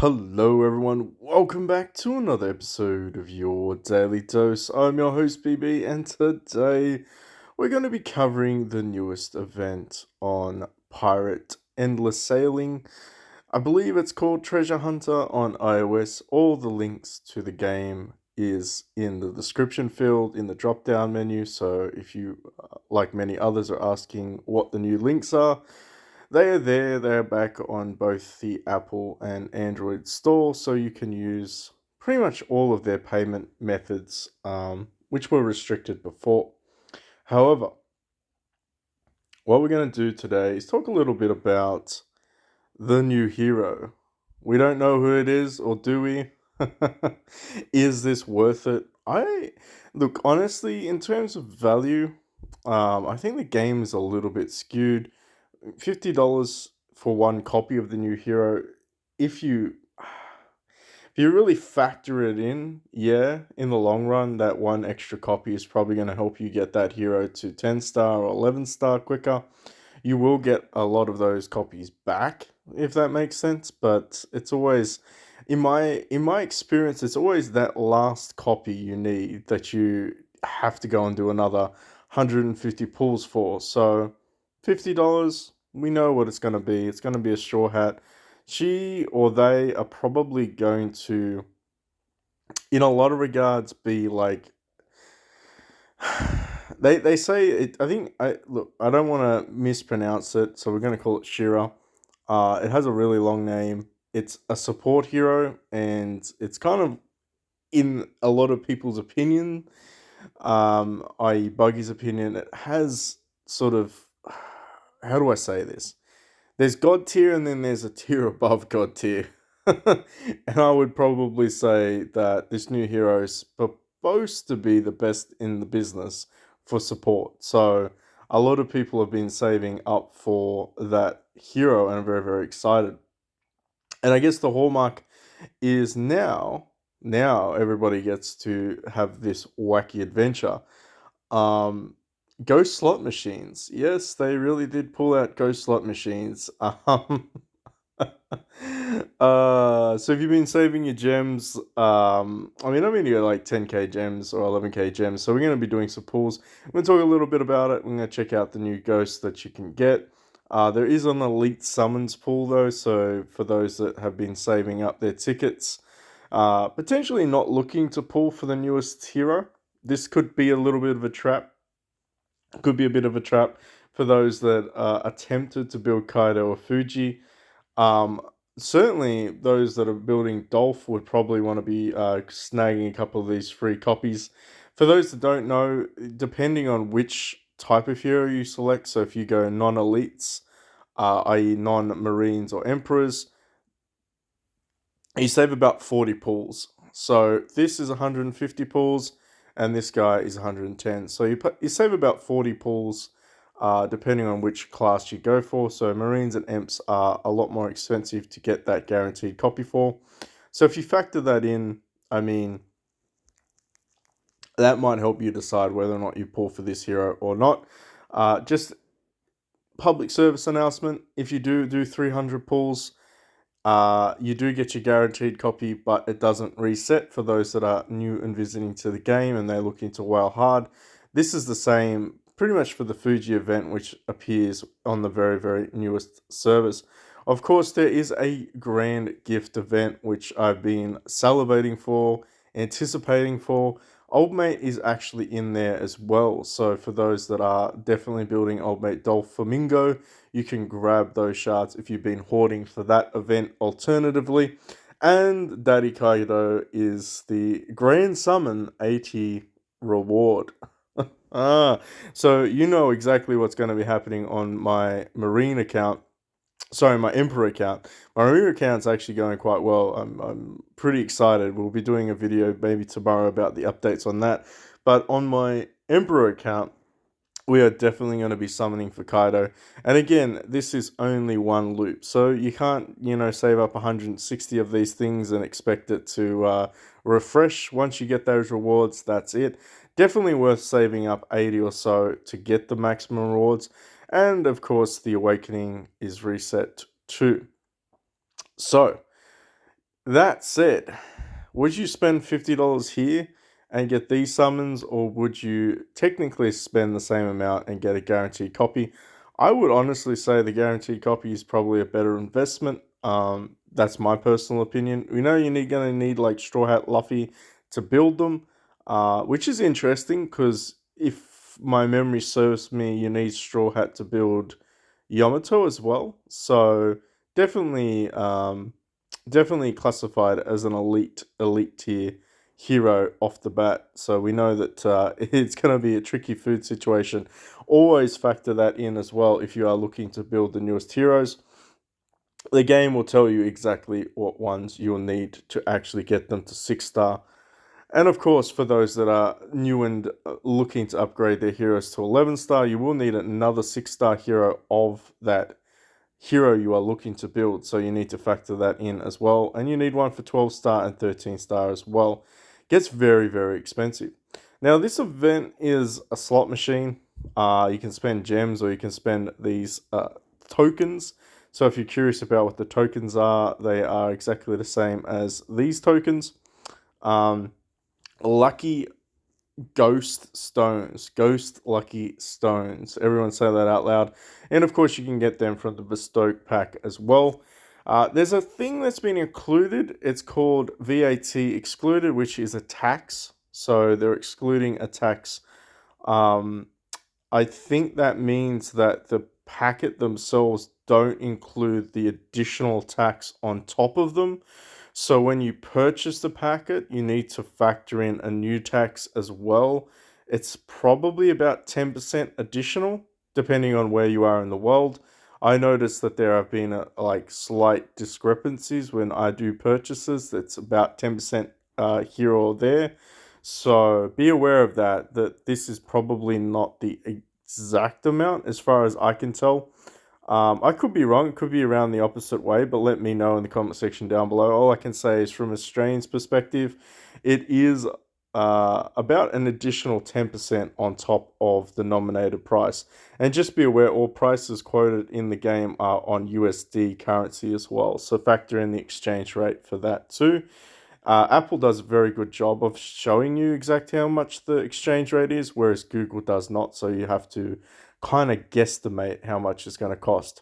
Hello, everyone. Welcome back to another episode of your Daily Dose. I'm your host, BB, and today we're going to be covering the newest event on Pirate Endless Sailing. I believe it's called Treasure Hunter on iOS. All the links to the game is in the description field in the drop down menu. So if you, like many others, are asking what the new links are, they are there. They're back on both the Apple and Android store, so you can use pretty much all of their payment methods, which were restricted before. However, what we're going to do today is talk a little bit about the new hero. We don't know who it is, or do we? Is this worth it? I look honestly, in terms of value, I think the game is a little bit skewed. $50 for one copy of the new hero. If you if you really factor it in, yeah, in the long run, that one extra copy is probably going to help you get that hero to 10 star or 11 star quicker. You will get a lot of those copies back, if that makes sense, but it's always in my experience, it's always that last copy you need that you have to go and do another 150 pulls for. So $50, we know what it's going to be. It's going to be a straw hat. She or they are probably going to, in a lot of regards, be like they say it. I think I look. I don't want to mispronounce it, so we're going to call it Shira. It has a really long name. It's a support hero, and it's kind of, in a lot of people's opinion, i.e. Buggy's opinion, it has sort of, how do I say this? There's God tier and then there's a tier above God tier. And I would probably say that this new hero is supposed to be the best in the business for support. So a lot of people have been saving up for that hero and are very, very excited. And I guess the hallmark is now everybody gets to have this wacky adventure. Um, Ghost slot machines. Yes, they really did pull out ghost slot machines. So if you've been saving your gems, I mean, you got like 10k gems or 11k gems. So we're going to be doing some pulls. We're going to talk a little bit about it. We're going to check out the new ghosts that you can get. There is an elite summons pool though. So for those that have been saving up their tickets, potentially not looking to pull for the newest hero, this could be a little bit of a trap. Could be a bit of a trap for those that are tempted to build Kaido or Fuji. Um, Certainly, those that are building Dolph would probably want to be snagging a couple of these free copies. For those that don't know, depending on which type of hero you select, so if you go non-elites, i.e. non-marines or emperors, you save about 40 pulls. So this is 150 pulls, and this guy is 110. So you save about 40 pulls, depending on which class you go for. So Marines and Imps are a lot more expensive to get that guaranteed copy for. So if you factor that in, I mean, that might help you decide whether or not you pull for this hero or not. Just public service announcement: if you do 300 pulls, you do get your guaranteed copy, but it doesn't reset for those that are new and visiting to the game and they're looking to WoW hard. This is the same pretty much for the Fuji event, which appears on the very, very newest service. Of course, there is a grand gift event which I've been salivating for, anticipating for. Old Mate is actually in there as well. So for those that are definitely building Old Mate Dolph Flamingo, you can grab those shards if you've been hoarding for that event alternatively. And Daddy Kaido is the Grand Summon 80 reward. So you know exactly what's going to be happening on my Marine account. Sorry, my Emperor account. My Marine account's actually going quite well. I'm pretty excited. We'll be doing a video maybe tomorrow about the updates on that. But on my Emperor account, we are definitely going to be summoning for Kaido. And again, this is only one loop. So you can't, save up 160 of these things and expect it to refresh. Once you get those rewards, that's it. Definitely worth saving up 80 or so to get the maximum rewards. And of course, the Awakening is reset too. So, That said, would you spend $50 here and get these summons, or would you technically spend the same amount and get a guaranteed copy? I would honestly say the guaranteed copy is probably a better investment. That's my personal opinion. We know you're gonna need like Straw Hat Luffy to build them, which is interesting because if my memory serves me, you need Straw Hat to build Yamato as well. So definitely, definitely classified as an elite tier hero off the bat. So we know that it's going to be a tricky food situation. Always factor that in as well if you are looking to build the newest heroes. The game will tell you exactly what ones you'll need to actually get them to 6 star. And of course, for those that are new and looking to upgrade their heroes to 11 star, you will need another 6 star hero of that hero you are looking to build. So you need to factor that in as well. And you need one for 12 star and 13 star as well. Gets very, very expensive. Now, this event is a slot machine. You can spend gems or you can spend these tokens. So if you're curious about what the tokens are, they are exactly the same as these tokens. Lucky Ghost Stones. Ghost Lucky Stones. Everyone say that out loud. And of course, you can get them from the Bespoke pack as well. There's a thing that's been included. It's called VAT excluded, which is a tax. So they're excluding a tax. Um, I think that means that the packet themselves don't include the additional tax on top of them. So when you purchase the packet, you need to factor in a new tax as well. It's probably about 10% additional, depending on where you are in the world. I noticed that there have been like slight discrepancies when I do purchases. It's about 10% here or there. So be aware of that, that this is probably not the exact amount as far as I can tell. I could be wrong. It could be around the opposite way, but let me know in the comment section down below. All I can say is from Australian's perspective, it is about an additional 10% on top of the nominated price. And just be aware, all prices quoted in the game are on USD currency as well. So factor in the exchange rate for that too. Apple does a very good job of showing you exactly how much the exchange rate is, whereas Google does not. So you have to kind of guesstimate how much it's going to cost.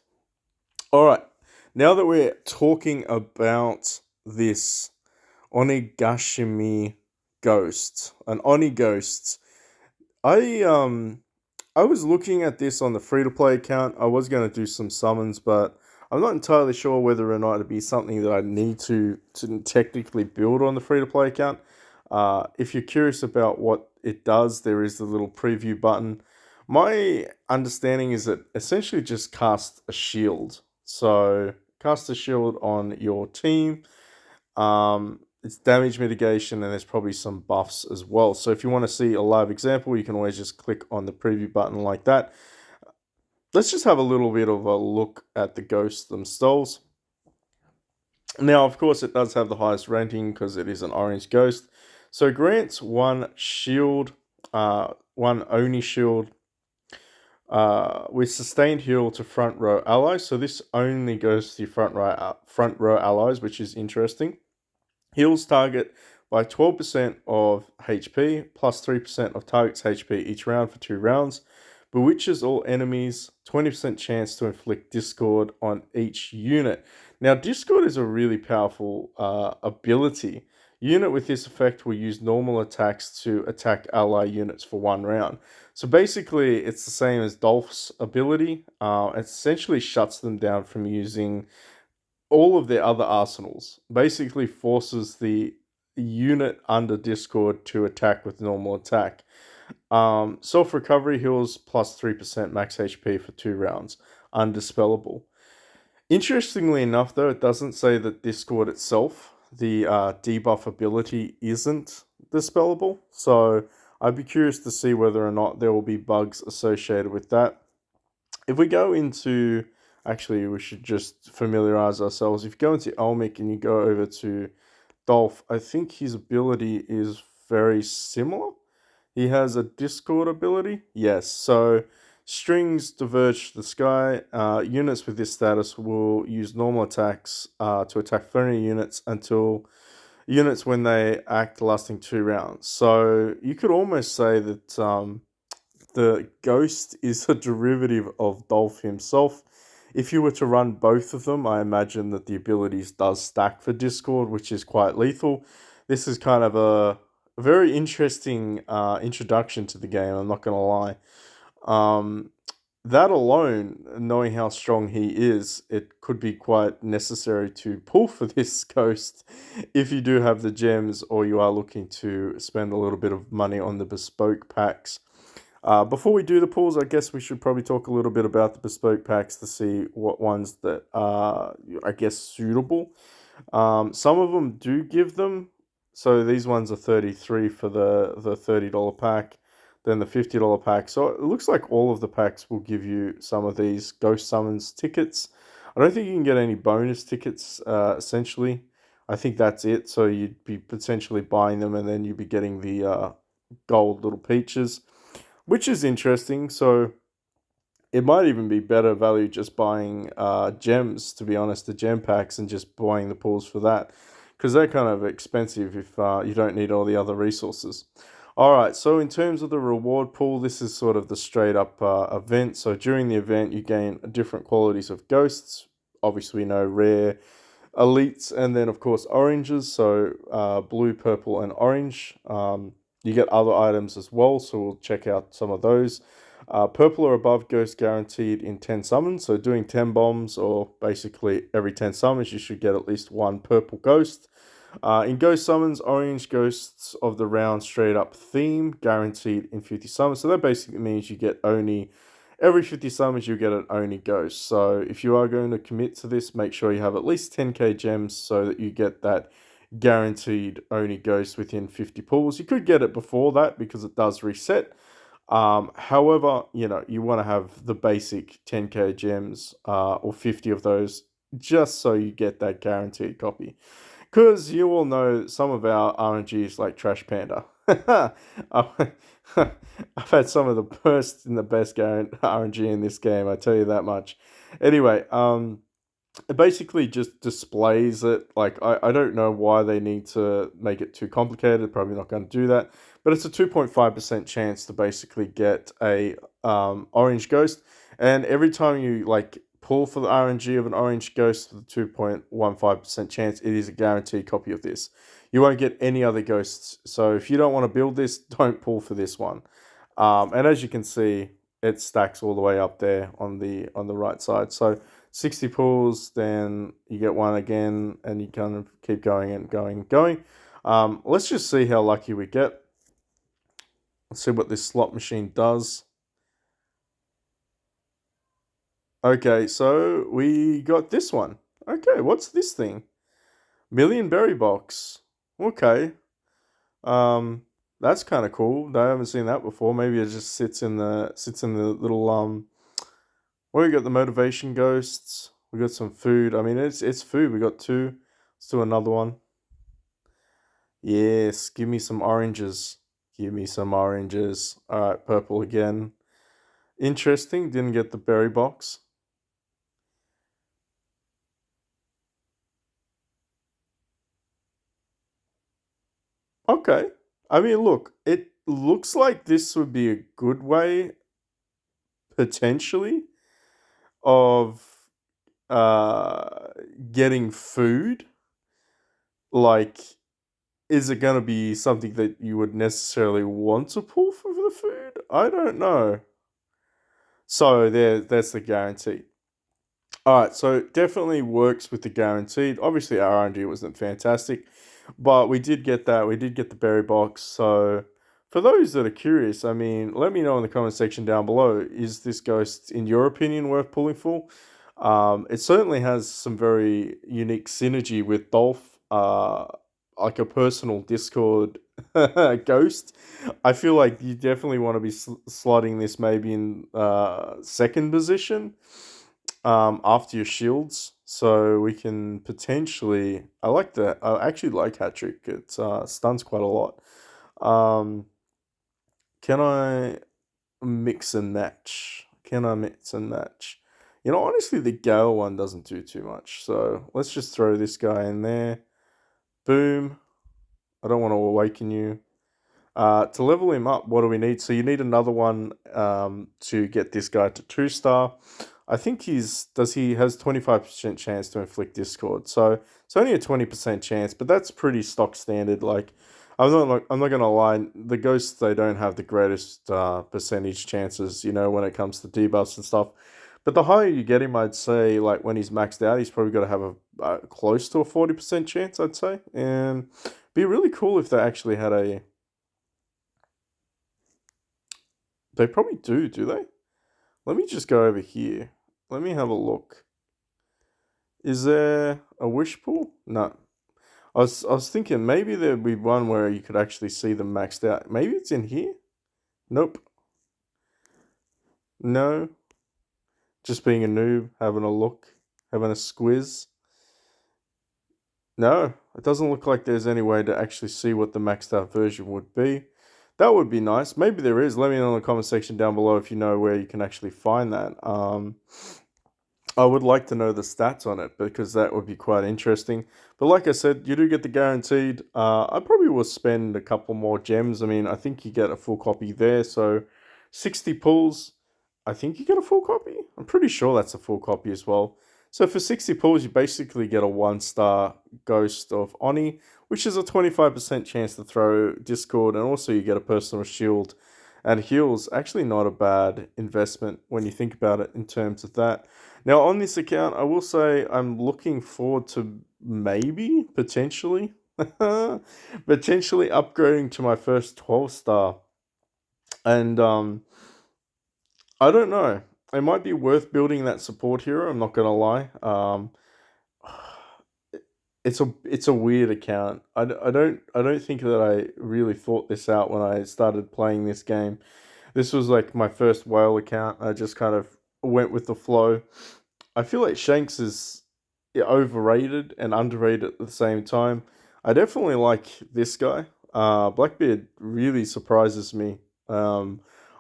All right, now that we're talking about this Onigashimi ghost, an Oni ghost, I I was looking at this on the free to play account. I was going to do some summons, but I'm not entirely sure whether or not it'd be something that I need to technically build on the free to play account. If you're curious about what it does, there is the little preview button. My understanding is that essentially just cast a shield. So cast a shield on your team. It's damage mitigation and there's probably some buffs as well. So if you want to see a live example, you can always just click on the preview button like that. Let's just have a little bit of a look at the ghosts themselves. Now, of course, it does have the highest ranking because it is an orange ghost. So grants one shield, one Oni shield, with sustained heal to front row allies. So this only goes to front row allies, which is interesting. Heals target by 12% of HP, plus 3% of target's HP each round for 2 rounds. Bewitches all enemies, 20% chance to inflict Discord on each unit. Now, Discord is a really powerful ability. Unit with this effect will use normal attacks to attack ally units for 1 round. So basically, it's the same as Dolph's ability. It essentially shuts them down from using all of their other arsenals. Basically forces the unit under Discord to attack with normal attack. Self recovery heals plus 3% max HP for 2 rounds. Undispellable. Interestingly enough, though, it doesn't say that Discord itself, the debuff ability, isn't dispellable. So I'd be curious to see whether or not there will be bugs associated with that. If we go into, actually, we should just familiarize ourselves. If you go into Elmic and you go over to Dolph, I think his ability is very similar. He has a Discord ability. Yes, so Strings diverge to the sky. Units with this status will use normal attacks to attack friendly units until units when they act lasting 2 rounds. So you could almost say that the Ghost is a derivative of Dolph himself. If you were to run both of them, I imagine that the abilities does stack for Discord, which is quite lethal. This is kind of a very interesting introduction to the game, I'm not going to lie. Um, that alone, knowing how strong he is, it could be quite necessary to pull for this Ghost if you do have the gems or you are looking to spend a little bit of money on the bespoke packs. Before we do the pulls, I guess we should probably talk a little bit about the bespoke packs to see what ones that are, I guess, suitable. Some of them do give them. So these ones are 33 for the $30 pack, then the $50 pack. So it looks like all of the packs will give you some of these Ghost Summons tickets. I don't think you can get any bonus tickets, essentially. I think that's it. So you'd be potentially buying them and then you'd be getting the gold little peaches, which is interesting. So it might even be better value just buying gems, to be honest, the gem packs, and just buying the pools for that, because they're kind of expensive if you don't need all the other resources. All right, so in terms of the reward pool, this is sort of the straight up event. So during the event, you gain different qualities of ghosts. Obviously, no rare, elites, and then of course oranges. So blue, purple, and orange. You get other items as well, so we'll check out some of those. Purple or above ghost guaranteed in 10 summons, so doing 10 bombs or basically every 10 summons you should get at least one purple ghost. In ghost summons, orange ghosts of the round straight up theme guaranteed in 50 summons, so that basically means you get only every 50 summons you get an Oni ghost. So if you are going to commit to this, make sure you have at least 10k gems so that you get that guaranteed Oni ghost within 50 pulls. You could get it before that because it does reset. However, you want to have the basic 10k gems or 50 of those just so you get that guaranteed copy. Because you all know some of our RNGs like Trash Panda. I've had some of the worst and the best RNG in this game, I tell you that much. Anyway, it basically just displays it. Like, I don't know why they need to make it too complicated. Probably not going to do that. But it's a 2.5% chance to basically get a orange ghost. And every time you like pull for the RNG of an orange ghost with a 2.15% chance, it is a guaranteed copy of this. You won't get any other ghosts. So if you don't want to build this, don't pull for this one. And as you can see, it stacks all the way up there on the right side. So 60 pulls, then you get one again, and you kind of keep going and going and going. Let's just see how lucky we get. Let's see what this slot machine does. Okay, so we got this one. Okay, what's this thing? Million berry box. Okay. Um, that's kind of cool. I haven't seen that before. Maybe it just sits in the little well, we got the motivation ghosts. We got some food. I mean, it's food. We got two. Let's do another one. Yes, give me some oranges. Give me some oranges. All right, purple again. Interesting. Didn't get the berry box. Okay. I mean, look, it looks like this would be a good way, potentially, of uh getting food. Like, is it gonna be something that you would necessarily want to pull for the food? I don't know. So that's the guarantee. All right, so it definitely works with the guaranteed. Obviously, our RNG wasn't fantastic, but we did get that. We did get the berry box. So, for those that are curious, I mean, let me know in the comment section down below. Is this ghost, in your opinion, worth pulling for? It certainly has some very unique synergy with Dolph, like a personal Discord ghost. I feel like you definitely want to be slotting this maybe in second position after your shields, so we can potentially. I like that. I actually like hat trick. It stuns quite a lot. Um, can I mix and match? Can I mix and match? You know, honestly, the Gale one doesn't do too much. So let's just throw this guy in there. Boom. I don't want to awaken you. To level him up, what do we need? So you need another one to get this guy to 2-star. I think he has 25% chance to inflict discord. So it's only a 20% chance, but that's pretty stock standard. Like I'm not gonna lie, the ghosts, they don't have the greatest percentage chances, when it comes to debuffs and stuff. But the higher you get him, I'd say, like when he's maxed out, he's probably got to have a close to a 40% chance, I'd say. And be really cool if they actually had a. They probably do they? Let me just go over here. Let me have a look. Is there a wish pool? No. I was thinking maybe there'd be one where you could actually see them maxed out. Maybe it's in here? Nope. No. Just being a noob, having a look, having a squiz. No, it doesn't look like there's any way to actually see what the maxed out version would be. That would be nice. Maybe there is. Let me know in the comment section down below if you know where you can actually find that. I would like to know the stats on it because that would be quite interesting. But like I said, you do get the guaranteed. I probably will spend a couple more gems. I mean, I think you get a full copy there. So 60 pulls, I think you get a full copy. I'm pretty sure that's a full copy as well. So for 60 pulls, you basically get a 1-star Ghost of Oni, which is a 25% chance to throw Discord. And also you get a personal shield and heals. Actually not a bad investment when you think about it in terms of that. Now, on this account, I will say I'm looking forward to potentially upgrading to my first 12-star. And I don't know. It might be worth building that support hero, I'm not going to lie. It's a weird account. I don't think that I really thought this out when I started playing this game. This was like my first whale account. I just kind of went with the flow. I feel like Shanks is overrated and underrated at the same time. I definitely like this guy. Blackbeard really surprises me.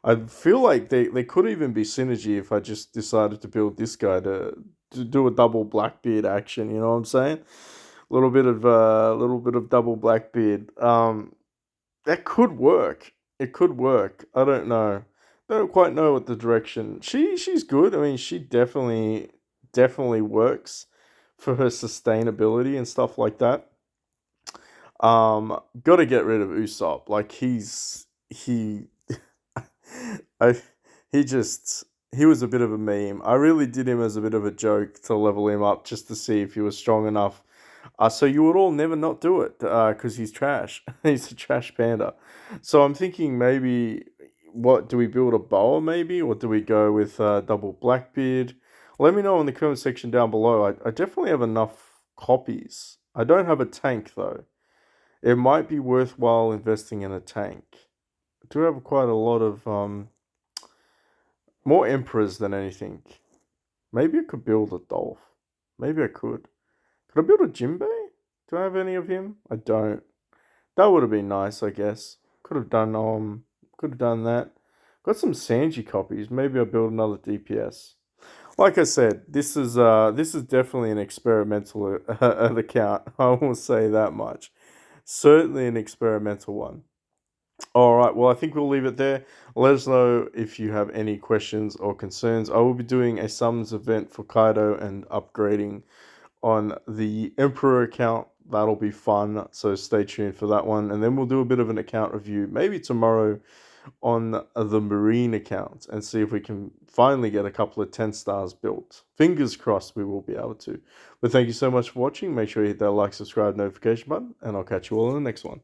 I feel like they could even be synergy if I just decided to build this guy to do a double Blackbeard action. You know what I'm saying? Little bit of double Blackbeard. That could work. It could work. I don't know. Don't quite know what the direction. She's good. I mean, she definitely works for her sustainability and stuff like that. Got to get rid of Usopp. Like he, I he was a bit of a meme. I really did him as a bit of a joke to level him up just to see if he was strong enough. So you would all never not do it because he's trash. He's a trash panda. So I'm thinking maybe, what do we build a boa maybe, or do we go with double Blackbeard? Let me know in the comment section down below. I definitely have enough copies. I don't have a tank though. It might be worthwhile investing in a tank. I do have quite a lot of more emperors than anything. Maybe I could build a Dolph. Maybe I could. Could I build a Jinbei? Do I have any of him? I don't. That would have been nice, I guess. Could have done that. Got some Sanji copies. Maybe I'll build another DPS. Like I said, this is definitely an experimental account. I will say that much. Certainly an experimental one. All right, well, I think we'll leave it there. Let us know if you have any questions or concerns. I will be doing a summons event for Kaido and upgrading on the Emperor account. That'll be fun, so stay tuned for that one. And then we'll do a bit of an account review, maybe tomorrow, on the Marine account and see if we can finally get a couple of 10 stars built. Fingers crossed we will be able to. But thank you so much for watching. Make sure you hit that like, subscribe, notification button, and I'll catch you all in the next one.